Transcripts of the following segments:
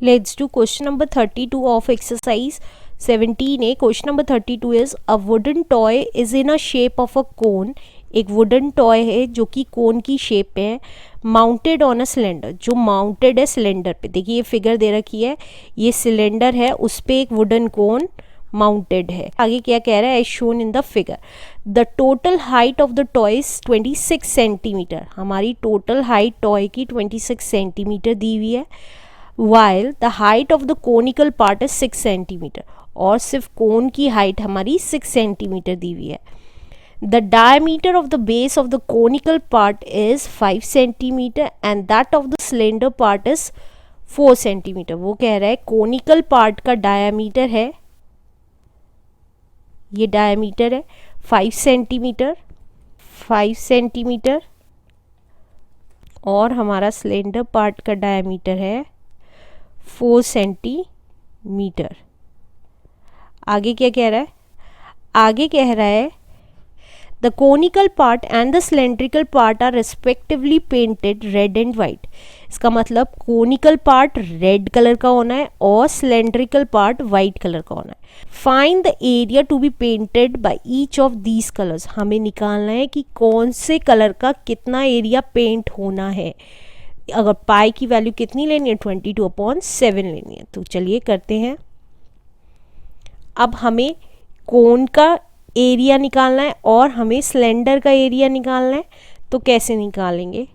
Let's do question number 32 of exercise 17A. Question number 32 is a wooden toy is in a shape of a cone. एक wooden toy है जो कि कोन की shape पे है, mounted on a cylinder, जो mounted है cylinder पे। देखिए ये फिगर दे रखी है, ये सिलेंडर है, उस पे एक वुडन कोन माउंटेड है। आगे क्या कह रहा है, as shown in the figure the total height of the toy is 26 centimetre. हमारी टोटल हाइट टॉय की 26 सेंटीमीटर दी हुई है, while the height of the conical part is 6 centimetre, और सिर्फ कोन की हाइट हमारी 6 सेंटीमीटर दी हुई है। The diameter of the base of the conical part is 5 centimetre and that of the cylinder part is 4 centimetre. वो कह रहा है कोनिकल पार्ट का डायमीटर है, ये डायमीटर है 5 सेंटीमीटर, 5 सेंटीमीटर, और हमारा सिलेंडर पार्ट का डायमीटर है 4 सेंटीमीटर। आगे क्या कह रहा है, आगे कह रहा है the conical part and the cylindrical part are respectively painted red and white. इसका मतलब कोनिकल पार्ट रेड कलर का होना है और सिलेंड्रिकल पार्ट वाइट कलर का होना है। Find the area to be painted by each of these colours. हमें निकालना है कि कौन से कलर का कितना एरिया पेंट होना है। अगर पाई की वैल्यू कितनी लेनी है, 22/7 लेनी है। तो चलिए करते हैं। अब हमें कोन का एरिया निकालना है और हमें सिलेंडर का एरिया निकालना है। तो कैसे निकालेंगे,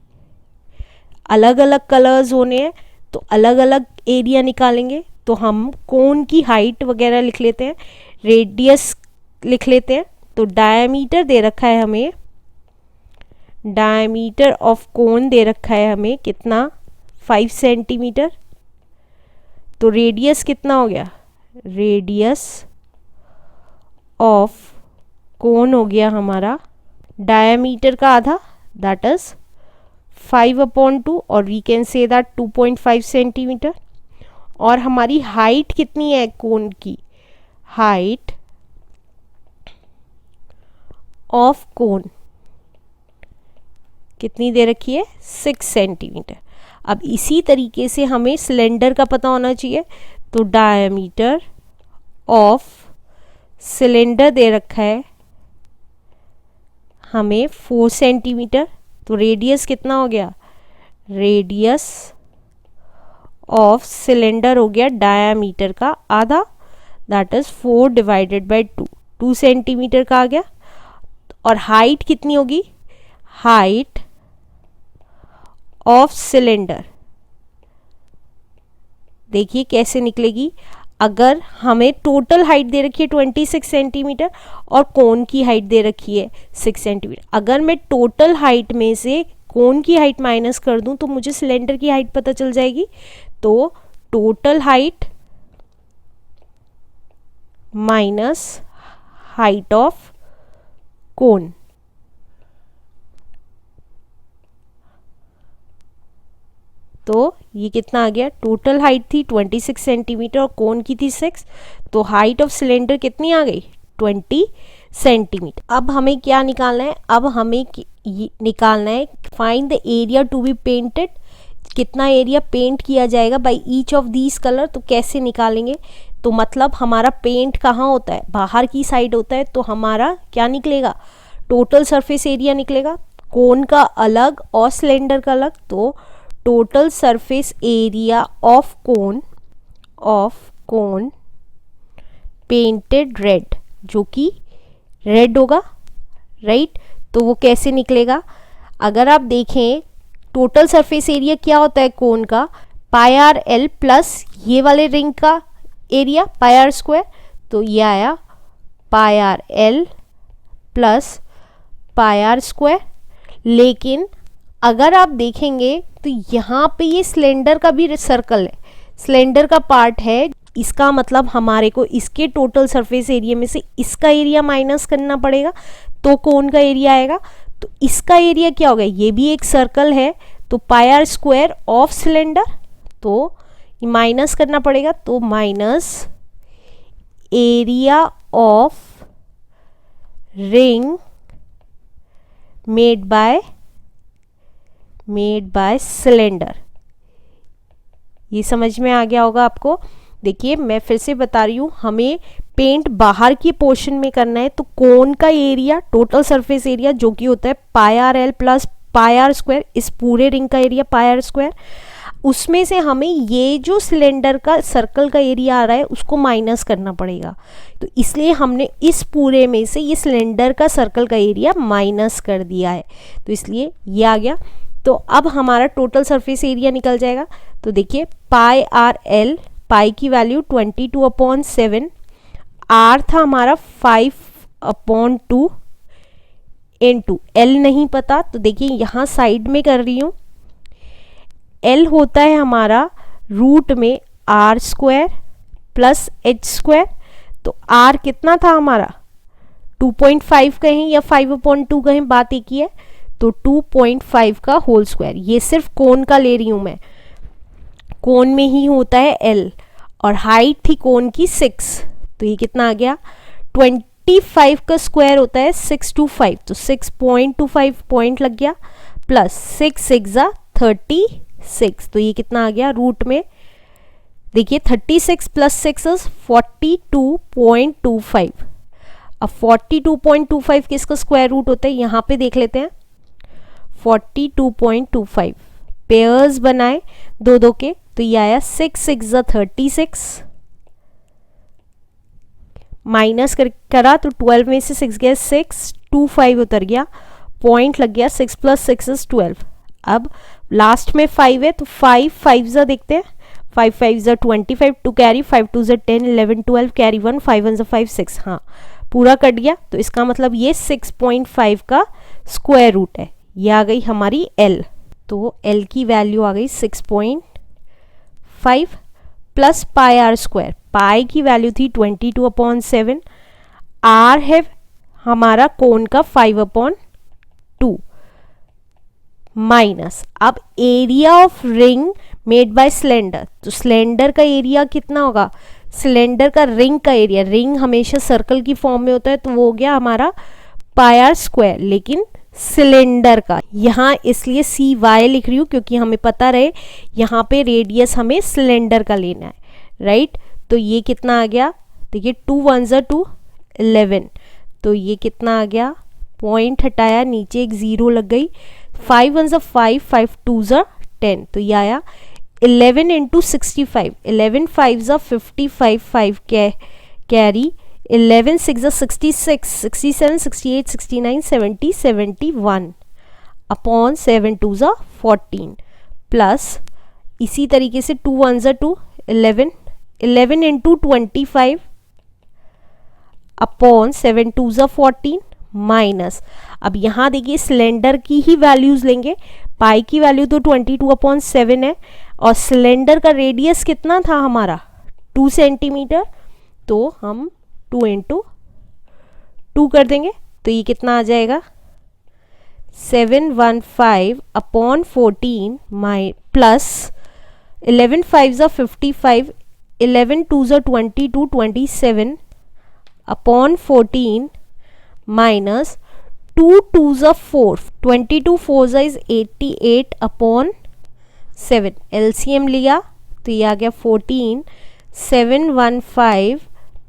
अलग अलग कलर्स होने हैं तो अलग अलग एरिया निकालेंगे। तो हम कोन की हाइट वगैरह लिख लेते हैं, रेडियस लिख लेते हैं। तो डायमीटर दे रखा है हमें, डायमीटर ऑफ कोन दे रखा है हमें कितना, 5 सेंटीमीटर। तो रेडियस कितना हो गया, रेडियस ऑफ कोन हो गया हमारा डायमीटर का आधा, दैट इज 5/2, और we can say that 2.5 centimetre. और हमारी हाइट कितनी है कोन की, हाइट ऑफ कोन कितनी दे रखी है, 6 सेंटीमीटर। अब इसी तरीके से हमें सिलेंडर का पता होना चाहिए। तो डायमीटर ऑफ सिलेंडर दे रखा है हमें 4 सेंटीमीटर। तो रेडियस कितना हो गया, रेडियस ऑफ सिलेंडर हो गया डायमीटर का आधा, दैट इज 4/2, 2 सेंटीमीटर का आ गया। और हाइट कितनी होगी, हाइट ऑफ सिलेंडर देखिए कैसे निकलेगी। अगर हमें टोटल हाइट दे रखी है 26 सेंटीमीटर और कोन की हाइट दे रखी है 6 सेंटीमीटर, अगर मैं टोटल हाइट में से कोन की हाइट माइनस कर दूं तो मुझे सिलेंडर की हाइट पता चल जाएगी। तो total height minus height of cone, तो ये कितना आ गया, टोटल हाइट थी 26 सेंटीमीटर और कोन की थी 6, तो हाइट ऑफ सिलेंडर कितनी आ गई, 20 सेंटीमीटर। अब हमें क्या निकालना है, अब हमें निकालना है find the area to be painted, कितना एरिया पेंट किया जाएगा by each of these colour. तो कैसे निकालेंगे, तो मतलब हमारा पेंट कहाँ होता है, बाहर की साइड होता है। तो हमारा क्या निकलेगा, टोटल सरफेस एरिया निकलेगा, कोन का अलग और सिलेंडर का अलग। तो total surface area of cone painted red, जो कि रेड होगा, राइट। तो वो कैसे निकलेगा, अगर आप देखें टोटल सरफेस एरिया क्या होता है कोन का, πr/l प्लस ये वाले रिंग का एरिया πr²। तो ये आया πr/l प्लस πr²। लेकिन अगर आप देखेंगे तो यहाँ पे ये सिलेंडर का भी सर्कल है, सिलेंडर का पार्ट है, इसका मतलब हमारे को इसके टोटल सरफेस एरिया में से इसका एरिया माइनस करना पड़ेगा तो कोन का एरिया आएगा। तो इसका एरिया क्या होगा, ये भी एक सर्कल है, तो πr² ऑफ सिलेंडर, तो माइनस करना पड़ेगा। तो minus area of ring made by cylinder, ये समझ में आ गया होगा आपको। देखिए मैं फिर से बता रही हूँ, हमें पेंट बाहर की पोर्शन में करना है, तो कोन का एरिया, टोटल सरफेस एरिया जो कि होता है pi R L plus pi R square, इस पूरे रिंग का एरिया पाई आर स्क्वायर, उसमें से हमें ये जो सिलेंडर का सर्कल का एरिया आ रहा है उसको माइनस करना पड़ेगा। तो इसलिए हमने इस पूरे में से ये सिलेंडर का सर्कल का एरिया माइनस कर दिया है, तो इसलिए ये आ गया। तो अब हमारा टोटल सरफेस एरिया निकल जाएगा। तो देखिए पाई आर एल, पाई की वैल्यू 22/7, आर था हमारा 5/2 इनटू एल नहीं पता, तो देखिए यहाँ साइड में कर रही हूँ, एल होता है हमारा रूट में r square plus h square. तो आर कितना था हमारा 2.5 कहें या 5/2 कहें, बात एक ही है। तो 2.5 का होल स्क्वायर, ये सिर्फ कोन का ले रही हूं मैं, कोन में ही होता है एल, और हाइट थी कोन की 6, तो ये कितना आ गया 25 का स्क्वायर होता है 625, तो 6.25 पॉइंट लग गया, प्लस 6 6 36, तो ये कितना आ गया रूट में, देखिए 36 प्लस 6 इज 42.25। अब 42.25 किसका स्क्वायर रूट होता है, यहाँ पे देख लेते हैं। 42.25 पेयर्स बनाए दो दो के, तो ये आया 6 6 36, माइनस करा तो 12 में से 6 गया 6, 25 उतर गया, पॉइंट लग गया, 6 प्लस 6 इज 12। अब लास्ट में 5 है, तो 5 5 देखते हैं, 5 5 25, 2 कैरी, 5 2 10 11 12 कैरी 1, 5 1 5 6, हाँ पूरा कट गया। तो इसका मतलब ये 6.5 का स्क्वायर रूट है, ये आ गई हमारी L। तो L की वैल्यू आ गई 6.5 प्लस पाई आर स्क्वायर, पाई की वैल्यू थी 22/7, आर है हमारा कोन का 5/2 माइनस, अब area of ring made by cylinder, तो सिलेंडर का एरिया कितना होगा, सिलेंडर का रिंग का एरिया, रिंग हमेशा सर्कल की फॉर्म में होता है, तो वो हो गया हमारा पाई आर स्क्वायर, लेकिन सिलेंडर का यहाँ इसलिए सी वाई लिख रही हूँ क्योंकि हमें पता रहे यहाँ पे रेडियस हमें सिलेंडर का लेना है, राइट। तो ये कितना आ गया, देखिए 2 1 2 11, तो ये कितना आ गया, पॉइंट हटाया, नीचे एक जीरो लग गई, 5 1 5 5 2 10, तो ये आया 11 इंटू 65, 11 5 55, 5 कैरी, 11 6 66, 67 68 69 70 71 अपॉन 7 2 14, प्लस इसी तरीके से 2 1 2 11, 11 इंटू 25 अपॉन 7 2 14 माइनस, अब यहाँ देखिए सिलेंडर की ही वैल्यूज लेंगे, पाई की वैल्यू तो 22/7 है, और सिलेंडर का रेडियस कितना था हमारा 2 सेंटीमीटर, तो हम 2 इंटू 2 कर देंगे, तो ये कितना आ जाएगा 715/14 plus 11 5 55, 11 2 22 27 upon 14 minus 2 2 4, 22 4 is 88/7, LCM लिया तो ये आ गया 14, 715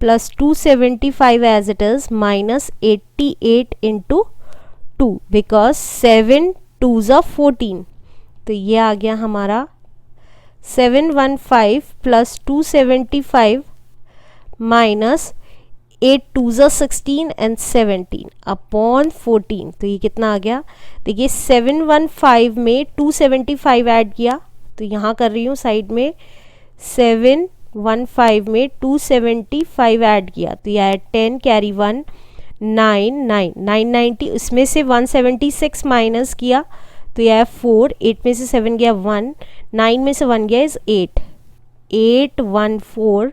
plus 275 as it is minus 88 into 2, because 7 2 14, तो ये आ गया हमारा 715 प्लस 275 माइनस 8 2 16 एंड 17 अपॉन 14, तो ये कितना आ गया, देखिए 715 में 275 ऐड किया, तो यहाँ कर रही हूँ साइड में 715 में 275 ऐड किया, तो ये आया 10 कैरी 1 9 9 990, इसमें से 176 माइनस किया तो यह 4, 8 में से 7 गया 1, 9 में से 1 गया इज 8, 814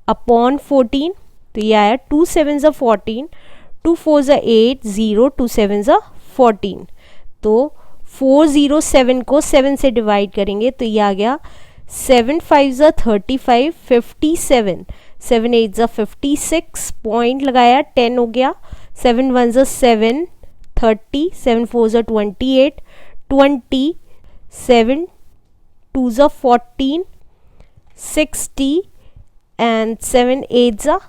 अपॉन 14, तो ये आया 2 7 14, 2 4 8 0 2 7 14, तो 407 को 7 से डिवाइड करेंगे तो ये आ गया 7 5 35 57, 7 8 56 पॉइंट लगाया 10 हो गया, 7 1 7 30, 7 4 28 20, 7 2 14 60 एंड 7 8 जा,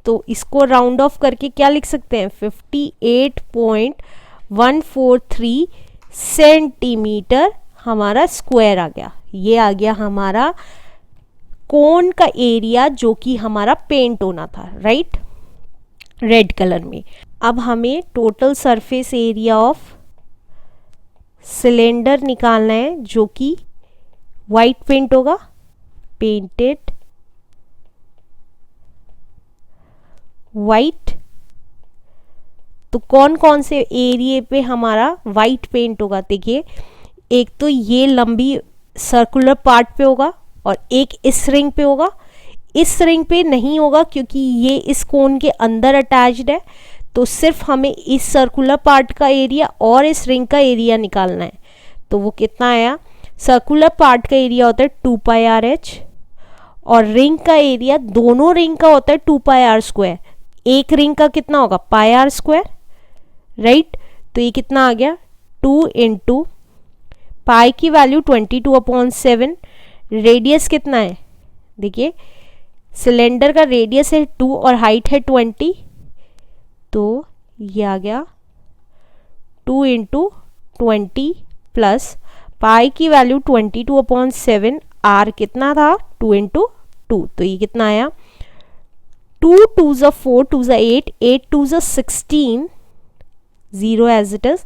तो इसको राउंड ऑफ करके क्या लिख सकते हैं 58.143 सेंटीमीटर हमारा स्क्वायर आ गया। ये आ गया हमारा कोन का एरिया जो कि हमारा पेंट होना था, राइट, रेड कलर में। अब हमें total surface area of cylinder निकालना है जो कि वाइट पेंट होगा, पेंटेड वाइट। तो कौन कौन से एरिया पे हमारा वाइट पेंट होगा, देखिए एक तो ये लंबी सर्कुलर पार्ट पे होगा और एक इस रिंग पे होगा। इस रिंग पे नहीं होगा क्योंकि ये इस कोन के अंदर अटैच्ड है, तो सिर्फ हमें इस सर्कुलर पार्ट का एरिया और इस रिंग का एरिया निकालना है। तो वो कितना आया, सर्कुलर पार्ट का एरिया होता है 2πrh और रिंग का एरिया, दोनों रिंग का होता है 2πr²। एक रिंग का कितना होगा πr², राइट। तो ये कितना आ गया 2 इंटू पाई की वैल्यू 22/7, रेडियस कितना है, देखिए सिलेंडर का रेडियस है 2 और हाइट है 20, तो ये आ गया 2 इंटू 20 प्लस पाई की वैल्यू 22/7, आर कितना था 2 इंटू 2, तो ये कितना आया 2 2s 4 2s 8 8 2s 16, 0 as it is,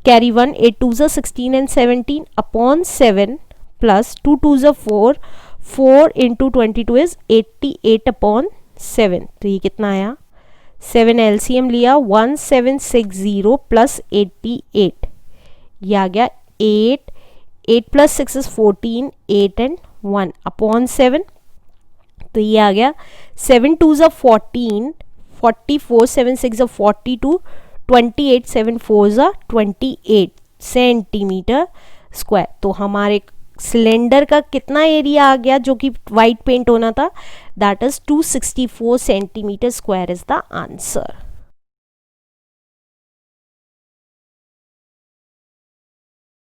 carry 1, 8 2s 16 and 17 upon 7 plus 2 2s 4, 4 into 22 is 88/7, तो ये कितना आया 7 LCM लिया 1760 प्लस 88, ये आ गया 8 8 प्लस 6 is 14, 8 and 1 upon 7, तो ये आ गया 7 2s 14, 44 7 6 42, 28 7 4s 28 सेंटीमीटर स्क्वायर। तो हमारे सिलेंडर का कितना एरिया आ गया जो कि वाइट पेंट होना था, that is 264 centimetre square is the answer.